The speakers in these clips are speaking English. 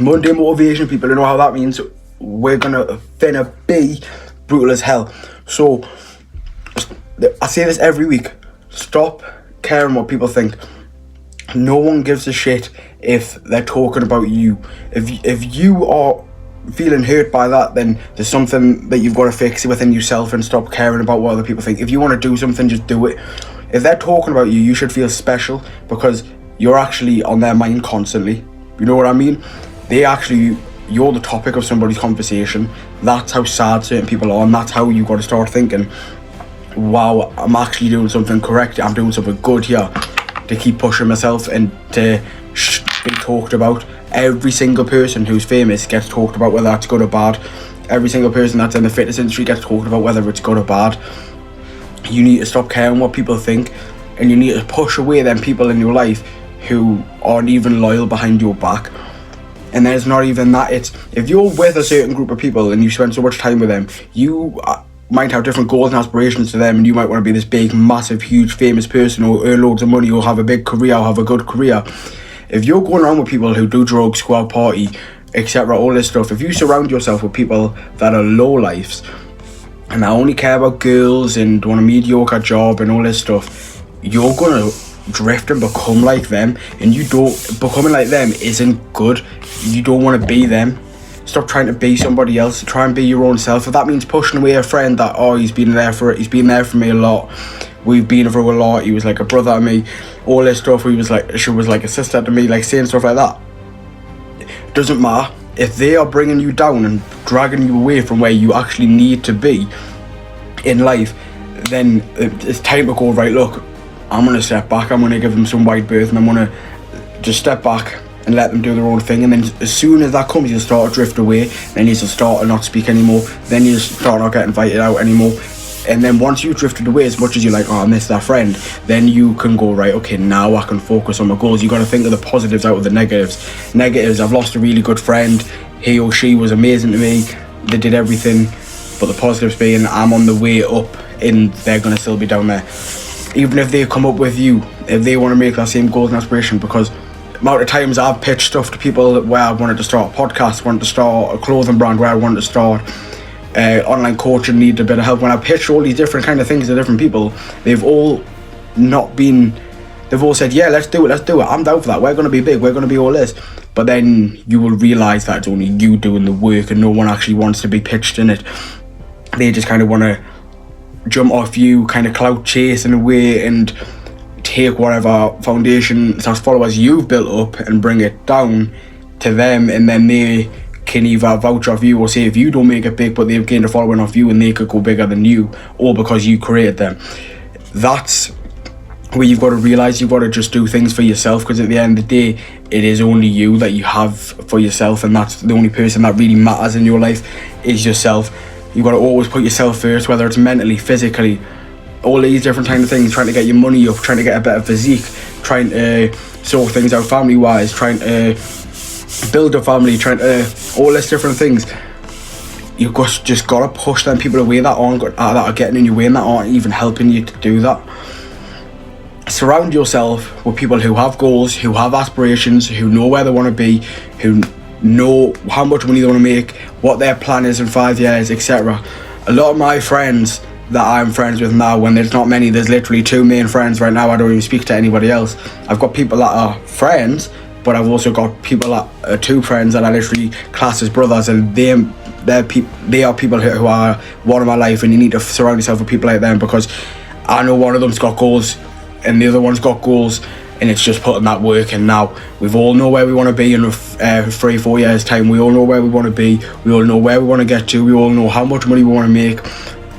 Monday motivation, people, you know how that means. We're gonna finna be brutal as hell. So I say this every week: stop caring what people think. No one gives a shit if they're talking about you. If you are feeling hurt by that, then there's something that you've got to fix within yourself and stop caring about what other people think. If you want to do something, just do it. If they're talking about you, you should feel special because you're actually on their mind constantly. You know what I mean? You're the topic of somebody's conversation. That's how sad certain people are, and that's how you got to start thinking, wow, I'm actually doing something correct. I'm doing something good here, to keep pushing myself and to be talked about. Every single person who's famous gets talked about, whether that's good or bad. Every single person that's in the fitness industry gets talked about, whether it's good or bad. You need to stop caring what people think, and you need to push away them people in your life who aren't even loyal behind your back. And there's not even that. It's if you're with a certain group of people and you spend so much time with them, you might have different goals and aspirations to them, and you might want to be this big, massive, huge, famous person, or earn loads of money, or have a big career, or have a good career. If you're going around with people who do drugs, go out party, etc., all this stuff, if you surround yourself with people that are low lives and that only care about girls and want a mediocre job and all this stuff, you're gonna drift and become like them. And becoming like them isn't good. You don't want to be them. Stop trying to be somebody else. Try and be your own self. If that means pushing away a friend that, he's been there for me a lot, we've been through a lot, he was like a brother to me, all this stuff, she was like a sister to me, like saying stuff like that, it doesn't matter. If they are bringing you down and dragging you away from where you actually need to be in life, then it's time to go, right, look, I'm going to step back, I'm going to give them some wide berth, and I'm going to just step back and let them do their own thing. And then as soon as that comes, you'll start to drift away, then you'll start to not speak anymore, then you'll start not get invited out anymore. And then once you've drifted away, as much as you're like, I miss that friend, then you can go, right, okay, now I can focus on my goals. You got to think of the positives out of the negatives. I've lost a really good friend, he or she was amazing to me, they did everything, but the positives being I'm on the way up and they're going to still be down there. Even if they come up with you, if they want to make that same goals and aspiration, because amount of times I've pitched stuff to people where I wanted to start a podcast, wanted to start a clothing brand, where I wanted to start online coaching, need a bit of help. When I pitched all these different kind of things to different people, they've all said, yeah, let's do it, I'm down for that, we're going to be big, we're going to be all this. But then you will realise that it's only you doing the work and no one actually wants to be pitched in it. They just kind of want to jump off you, kind of clout chase in a way, and take whatever foundation / followers you've built up and bring it down to them, and then they can either vouch off you or say if you don't make it big, but they've gained a following off you and they could go bigger than you, all because you created them. That's where you've got to realise you've got to just do things for yourself, because at the end of the day, it is only you that you have for yourself, and that's the only person that really matters in your life is yourself. You've got to always put yourself first, whether it's mentally, physically, all these different kind of things, trying to get your money up, trying to get a better physique, trying to sort things out family wise, trying to build a family, trying to all these different things. You've just got to push them people away that are getting in your way and that aren't even helping you to do that. Surround yourself with people who have goals, who have aspirations, who know where they want to be, who know how much money they want to make, what their plan is in 5 years, etc. A lot of my friends that I'm friends with now, when there's not many, there's literally 2 main friends right now, I don't even speak to anybody else. I've got people that are friends, but I've also got people that are 2 friends that I literally class as brothers, and they are people who are one of my life, and you need to surround yourself with people like them, because I know one of them's got goals and the other one's got goals, and it's just putting that work in now. We've all know where we want to be in 3-4 years time. We all know where we want to be, we all know where we want to get to, we all know how much money we want to make,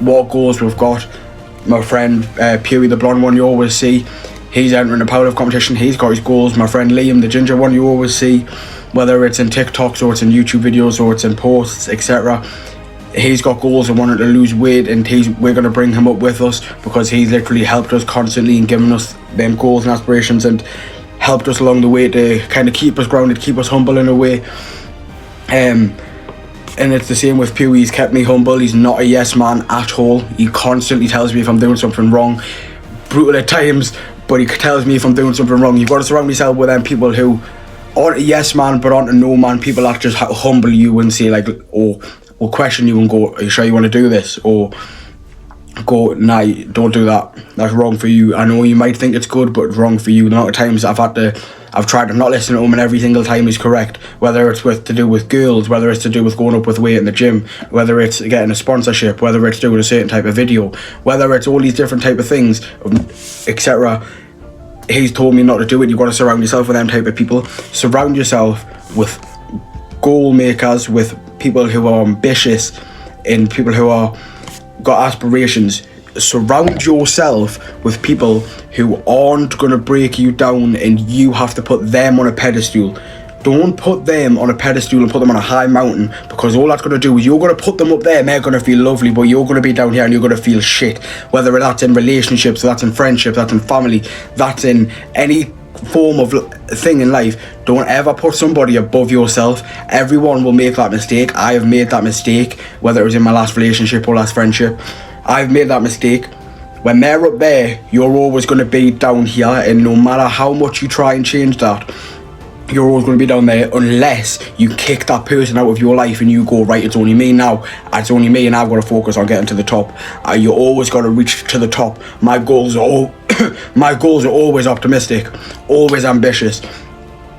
what goals we've got. My friend Pewee, the blonde one you always see, he's entering the powerlift competition, he's got his goals. My friend Liam, the ginger one you always see, whether it's in TikToks or it's in YouTube videos or it's in posts, etc., he's got goals and wanting to lose weight, and we're going to bring him up with us, because he's literally helped us constantly and given us them goals and aspirations and helped us along the way to kind of keep us grounded, keep us humble in a way. And it's the same with Pewee. He's kept me humble. He's not a yes man at all. He constantly tells me if I'm doing something wrong, brutal at times, but he tells me if I'm doing something wrong. You've got to surround yourself with them people who on a yes man, but on a no man, people that just humble you and say like, or question you and go, are you sure you want to do this? Or go, nah, don't do that, that's wrong for you. I know you might think it's good, but it's wrong for you. The amount of times I've tried to not listen to them, and every single time is correct. Whether it's to do with girls, whether it's to do with going up with weight in the gym, whether it's getting a sponsorship, whether it's doing a certain type of video, whether it's all these different type of things, etc. He's told me not to do it. You've got to surround yourself with them type of people. Surround yourself with goal makers, with people who are ambitious, and people who are got aspirations. Surround yourself with people who aren't going to break you down and you have to put them on a pedestal. Don't put them on a pedestal and put them on a high mountain, because all that's going to do is you're going to put them up there and they're going to feel lovely, but you're going to be down here and you're going to feel shit. Whether that's in relationships, that's in friendships, that's in family, that's in any form of thing in life. Don't ever put somebody above yourself. Everyone will make that mistake. I have made that mistake, whether it was in my last relationship or last friendship. I've made that mistake. When they're up there, you're always going to be down here, and no matter how much you try and change that, you're always going to be down there unless you kick that person out of your life and you go, right, it's only me now, it's only me and I've got to focus on getting to the top. You always got to reach to the top. My goals are always optimistic, always ambitious.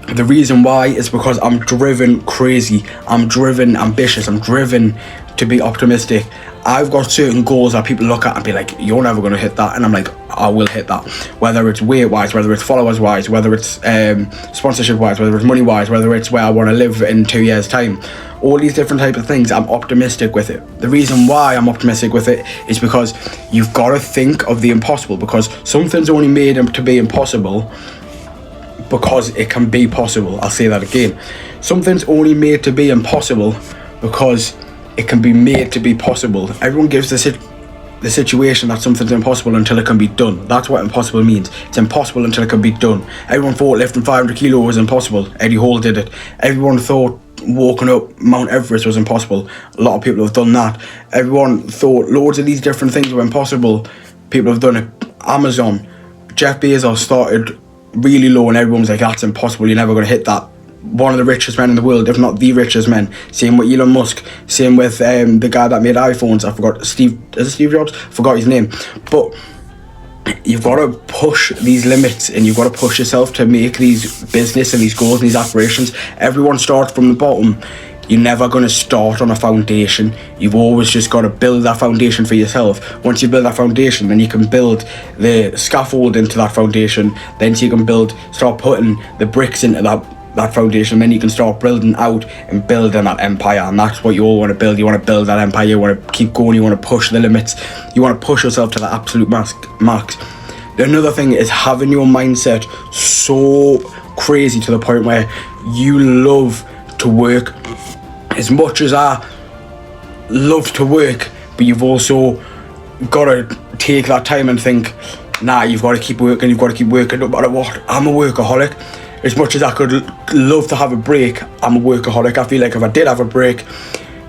The reason why is because I'm driven crazy, I'm driven ambitious, I'm driven to be optimistic. I've got certain goals that people look at and be like, you're never going to hit that, and I'm like, I will hit that. Whether it's weight wise, whether it's followers wise, whether it's sponsorship wise, whether it's money wise, whether it's where I want to live in 2 years time, all these different type of things, I'm optimistic with it. The reason why I'm optimistic with it is because you've got to think of the impossible, because something's only made to be impossible because it can be possible. I'll say that again. Something's only made to be impossible because it can be made to be possible. Everyone gives the situation that something's impossible until it can be done. That's what impossible means. It's impossible until it can be done. Everyone thought lifting 500 kilo was impossible. Eddie Hall did it. Everyone thought walking up Mount Everest was impossible. A lot of people have done that. Everyone thought loads of these different things were impossible. People have done it. Amazon, Jeff Bezos started really low and everyone was like, that's impossible, you're never going to hit that. One of the richest men in the world, if not the richest man. Same with Elon Musk, same with the guy that made iPhones. I forgot, Steve Jobs? Forgot his name. But you've got to push these limits and you've got to push yourself to make these business and these goals and these aspirations. Everyone starts from the bottom. You're never going to start on a foundation. You've always just got to build that foundation for yourself. Once you build that foundation, then you can build the scaffold into that foundation. Then you can start putting the bricks into that foundation. Then you can start building out and building that empire. And that's what you all want to build. You want to build that empire. You want to keep going. You want to push the limits. You want to push yourself to the absolute max. Another thing is having your mindset so crazy to the point where you love to work. As much as I love to work, but you've also got to take that time and think, nah, you've got to keep working no matter what. I'm a workaholic. As much as I could love to have a break, I'm a workaholic. I feel like if I did have a break,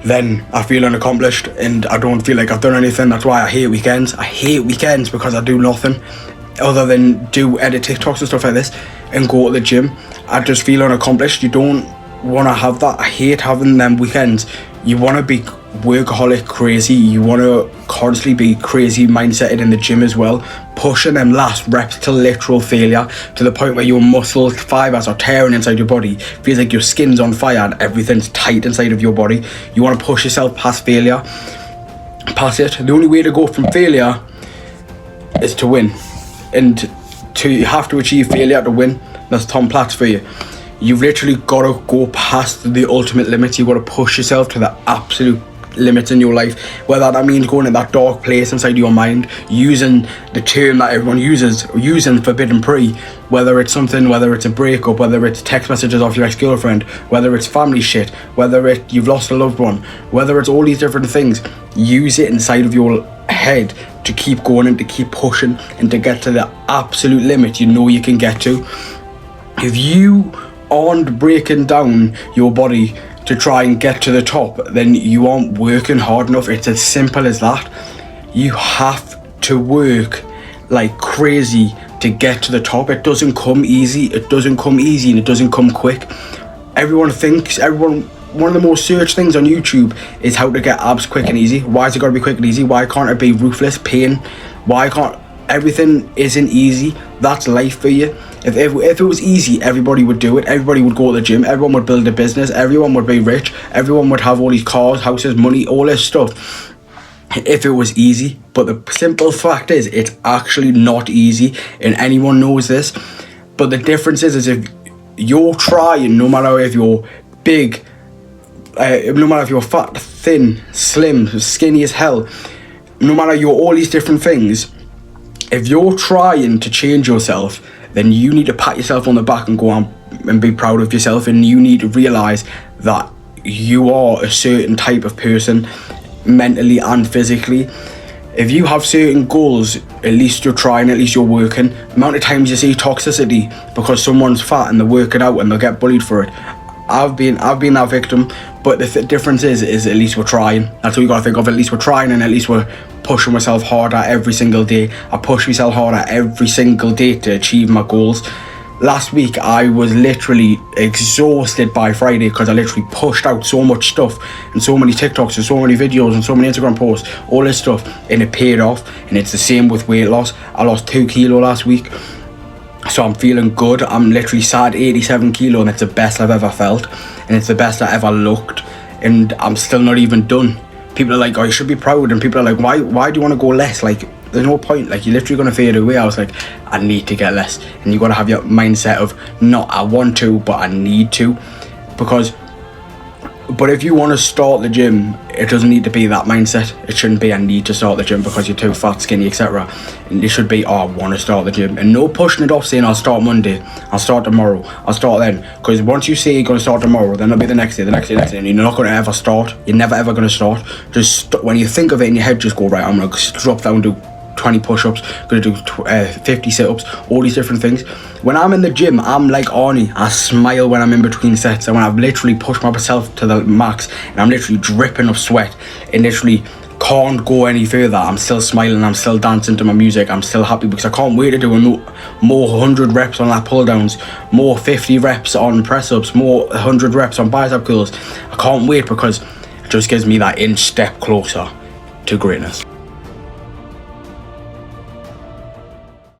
then I feel unaccomplished and I don't feel like I've done anything. That's why I hate weekends. I hate weekends because I do nothing other than edit TikToks and stuff like this and go to the gym. I just feel unaccomplished. You don't want to have that. I hate having them weekends. You want to be workaholic crazy. You want to constantly be crazy mindseted in the gym as well, pushing them last reps to literal failure, to the point where your muscle fibers are tearing inside your body. Feels like your skin's on fire and everything's tight inside of your body. You want to push yourself past failure, past it. The only way to go from failure is to win, and you have to achieve failure to win. That's Tom Platz for you. You've literally got to go past the ultimate limits. You've got to push yourself to the absolute limits in your life. Whether that means going in that dark place inside your mind, using the term that everyone uses, using forbidden prey. Whether it's a breakup, whether it's text messages off your ex-girlfriend, whether it's family shit, whether you've lost a loved one, whether it's all these different things. Use it inside of your head to keep going and to keep pushing and to get to the absolute limit you know you can get to. If you aren't breaking down your body to try and get to the top, then you aren't working hard enough. It's as simple as that. You have to work like crazy to get to the top. It doesn't come easy. It doesn't come easy, and it doesn't come quick. One of the most searched things on YouTube is how to get abs quick and easy. Why is it got to be quick and easy? Why can't it be ruthless pain? Why can't everything isn't easy? That's life for you. If it was easy, everybody would do it. Everybody would go to the gym. Everyone would build a business. Everyone would be rich. Everyone would have all these cars, houses, money, all this stuff. If it was easy. But the simple fact is, it's actually not easy, and anyone knows this. But the difference is if you're trying, no matter if you're big, no matter if you're fat, thin, slim, skinny as hell, no matter you're all these different things, if you're trying to change yourself, then you need to pat yourself on the back and go on and be proud of yourself, and you need to realise that you are a certain type of person, mentally and physically. If you have certain goals, at least you're trying, at least you're working. The amount of times you see toxicity because someone's fat and they work it out and they'll get bullied for it. I've been that victim, but the difference is at least we're trying. That's what you gotta think of. At least we're trying, and at least we're pushing myself harder every single day. I push myself harder every single day to achieve my goals. Last week I was literally exhausted by Friday because I literally pushed out so much stuff and so many TikToks and so many videos and so many Instagram posts, all this stuff, and it paid off. And it's the same with weight loss. I lost 2 kilo last week, so I'm feeling good. I'm literally sat 87 kilo, and it's the best I've ever felt, and it's the best I ever looked, and I'm still not even done. People are like, oh, you should be proud, and people are like, why do you want to go less? Like, there's no point. Like, you're literally gonna fade away. I was like, I need to get less, and you gotta have your mindset of not I want to, but I need to, but if you want to start the gym, it doesn't need to be that mindset. It shouldn't be I need to start the gym because you're too fat, skinny, etc. And it should be, oh, I want to start the gym, and no pushing it off saying I'll start Monday, I'll start tomorrow, I'll start then. Because once you say you're going to start tomorrow, then it'll be the next day, and you're not going to ever start. You're never ever going to start. Just when you think of it in your head, just go, right, I'm going to drop down and do 20 push-ups, gonna do 50 sit-ups, all these different things. When I'm in the gym, I'm like Arnie. I smile when I'm in between sets, and when I've literally pushed myself to the max and I'm literally dripping of sweat and literally can't go any further, I'm still smiling, I'm still dancing to my music, I'm still happy because I can't wait to do more 100 reps on lat pull downs, more 50 reps on press-ups, more 100 reps on bicep curls. I can't wait because it just gives me that inch step closer to greatness.